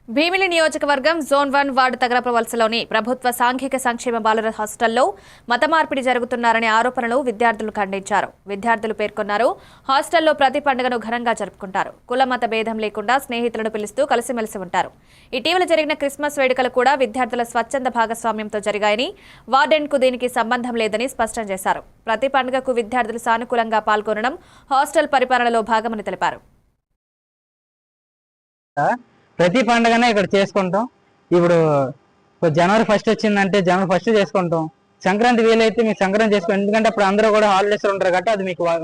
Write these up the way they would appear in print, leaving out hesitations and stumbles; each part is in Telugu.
భీమిలి నియోజకవర్గం జోన్ 1 వార్డు తగరపవలసలోని ప్రభుత్వ సాంఘిక సంక్షేమ బాలుర హాస్టల్లో మత మార్పిడి జరుగుతున్నారనే ఆరోపణలు విద్యార్థులు ఖండించారు. విద్యార్థులు పేర్కొన్నారు, హాస్టల్లో ప్రతి పండుగను ఘనంగా జరుపుకుంటారు. కుల మత భేదం లేకుండా స్నేహితులను పిలుస్తూ కలిసిమెలిసి ఉంటారు. ఇటీవల జరిగిన క్రిస్మస్ వేడుకలు కూడా విద్యార్థుల స్వచ్ఛంద భాగస్వామ్యంతో జరిగాయని, వార్డెన్కు దీనికి సంబంధం లేదని స్పష్టం చేశారు. ప్రతి పండుగకు విద్యార్థులు సానుకూలంగా పాల్గొనడం హాస్టల్ పరిపాలనలో భాగమని తెలిపారు. ప్రతి పండుగనే ఇక్కడ చేసుకుంటాం. ఇప్పుడు జనవరి 1 వచ్చిందంటే జనవరి 1 చేసుకుంటాం. సంక్రాంతి వీలైతే మీకు సంక్రాంతి చేసుకుంటాం, ఎందుకంటే అప్పుడు అందరూ కూడా హాలిడేస్ ఉంటారు కాబట్టి అది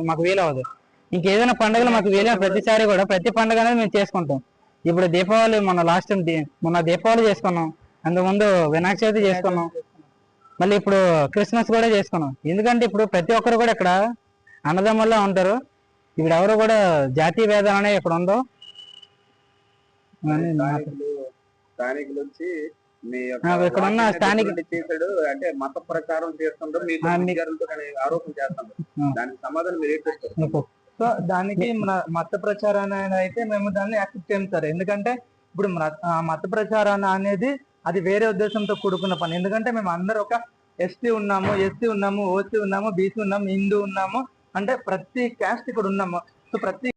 మాకు వీలవదు. ఇంకేదైనా పండుగలు మాకు వీలైన ప్రతిసారి కూడా ప్రతి పండుగ అనేది మేము చేసుకుంటాం. ఇప్పుడు దీపావళి మొన్న దీపావళి చేసుకున్నాం, అంతకుముందు వినాయక చవితి చేసుకున్నాం, మళ్ళీ ఇప్పుడు క్రిస్మస్ కూడా చేసుకున్నాం. ఎందుకంటే ఇప్పుడు ప్రతి ఒక్కరు కూడా ఇక్కడ అన్నదమ్ముల్లో ఉంటారు. ఇప్పుడు ఎవరు కూడా జాతీయ భేదాలు అనేవి ఇక్కడ ఉందో. స్థానికులు వచ్చి ఇక్కడ ఉన్న స్థానిక చేశాడు అంటే మత ప్రచారం చేస్తుంటారు, మీకు ఆరోపణ చేస్తున్నారు. దానికి సమాధానం మీరు ఏంటంటారు? సో దానికి మత ప్రచారాన్ని అయితే మేము దాన్ని యాక్సెప్ట్ చేయం సార్. ఎందుకంటే ఇప్పుడు మత ప్రచారాన్ని అనేది అది వేరే ఉద్దేశంతో కూడుకున్న పని. ఎందుకంటే మేము అందరూ ఒక ఎస్టీ ఉన్నాము, ఓసీ ఉన్నాము, బీసీ ఉన్నాము, హిందూ ఉన్నాము, అంటే ప్రతి క్యాస్ట్ ఇక్కడ ఉన్నాము. సో ప్రతి